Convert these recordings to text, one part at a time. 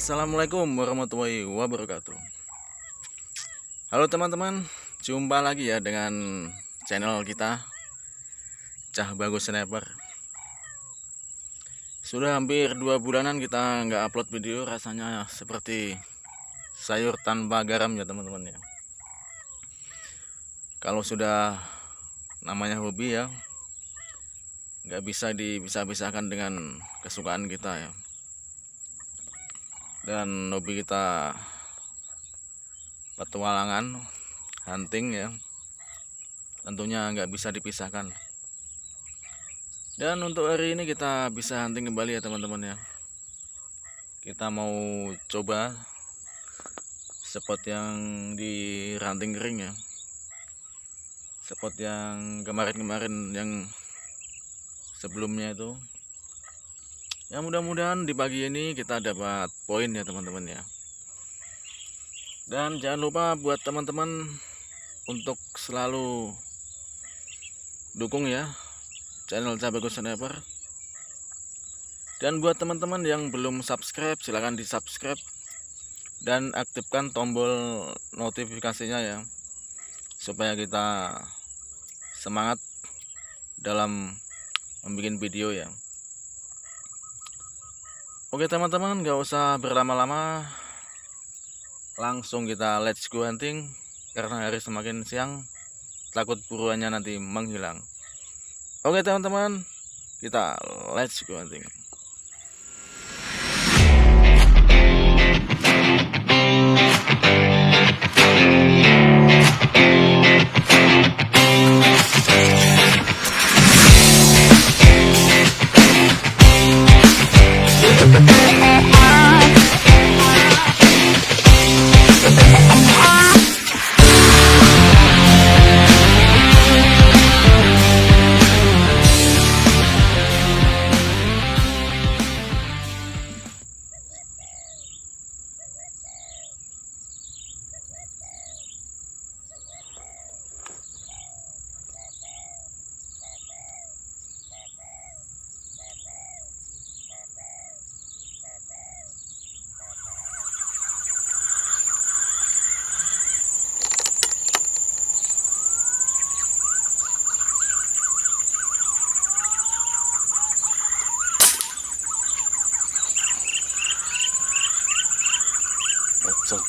Assalamualaikum warahmatullahi wabarakatuh. Halo teman-teman, jumpa lagi ya dengan channel kita Cah Bagus Sniper. Sudah hampir 2 bulanan kita nggak upload video, rasanya seperti sayur tanpa garam ya teman-teman ya. Kalau sudah namanya hobi ya, nggak bisa dipisah-pisahkan dengan kesukaan kita ya. Dan hobi kita petualangan, hunting ya, tentunya nggak bisa dipisahkan. Dan untuk hari ini kita bisa hunting kembali ya teman-teman ya. Kita mau coba spot yang di ranting kering ya, spot yang kemarin-kemarin yang sebelumnya itu. Ya mudah-mudahan di pagi ini kita dapat poin ya teman-teman ya. Dan jangan lupa buat teman-teman untuk selalu dukung ya channel Cah Bagus Sniper. Dan buat teman-teman yang belum subscribe, silahkan di subscribe dan aktifkan tombol notifikasinya ya, supaya kita semangat dalam membuat video ya. Oke teman-teman, gak usah berlama-lama, langsung kita let's go hunting. Karena hari semakin siang, takut buruannya nanti menghilang. Oke teman-teman, kita let's go hunting. Headshot.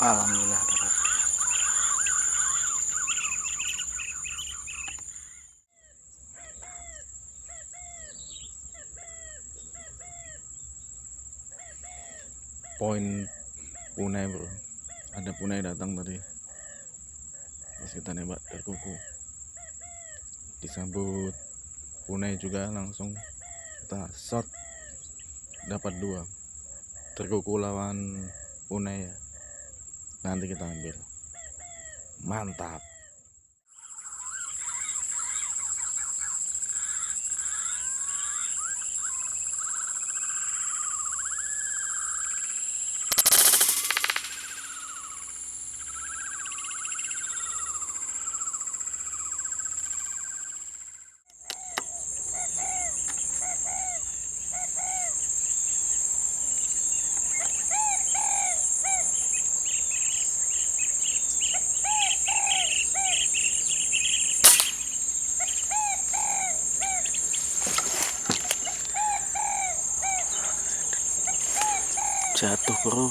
Alhamdulillah dapat. Poin punai bro, ada punai datang tadi pas kita nembak terkuku, disambut punai juga, langsung kita shot, dapat 2 terkuku lawan punai ya. Nanti kita ambil, mantap. Jatuh bro.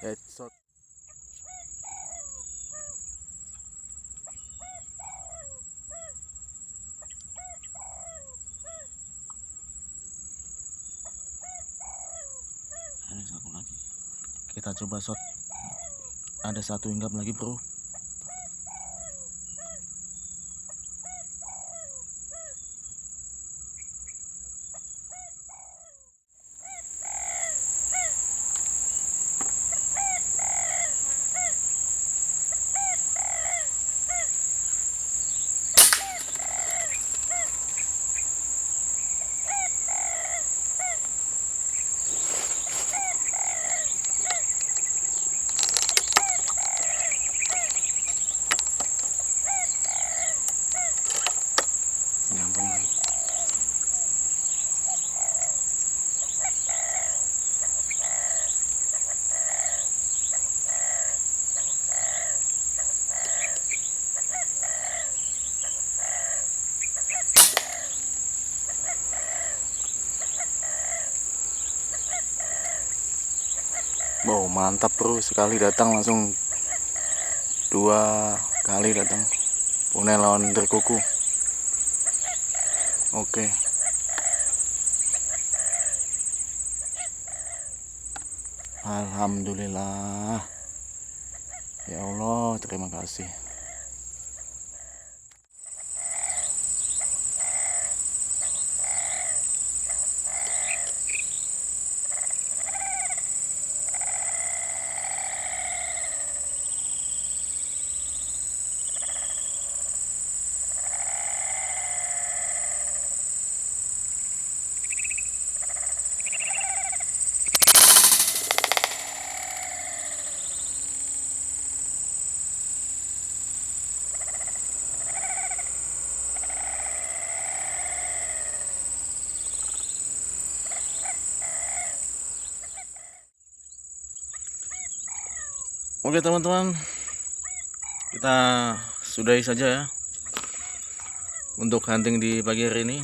Headshot. Ada satu lagi. Kita coba shot. Ada satu hinggap lagi bro. Nyambung lagi. Wow, mantap bro, sekali datang langsung 2 kali datang. Punai lawan terkuku. Oke. Alhamdulillah. Ya Allah, terima kasih. Oke teman-teman, kita sudahi saja ya untuk hunting di pagi hari ini,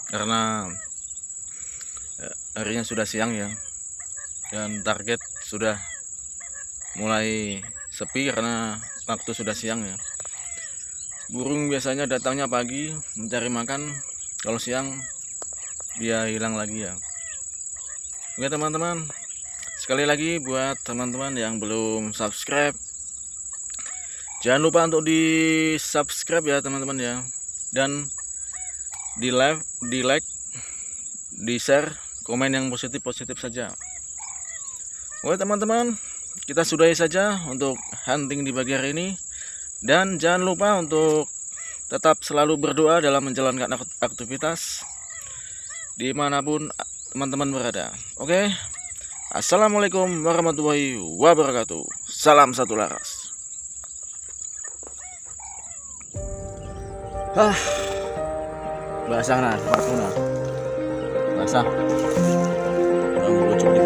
karena harinya sudah siang ya, dan target sudah mulai sepi karena waktu sudah siang ya. Burung biasanya datangnya pagi mencari makan, kalau siang dia hilang lagi ya. Oke teman-teman, sekali lagi buat teman-teman yang belum subscribe, jangan lupa untuk di subscribe ya teman-teman ya, dan di like, di share, komen yang positif saja. Oke teman-teman, kita sudahi saja untuk hunting di pagi hari ini, dan jangan lupa untuk tetap selalu berdoa dalam menjalankan aktivitas dimanapun teman-teman berada. Oke. Assalamualaikum warahmatullahi wabarakatuh. Salam satu laras. Basah nah, sepatu nah. Basah. Udah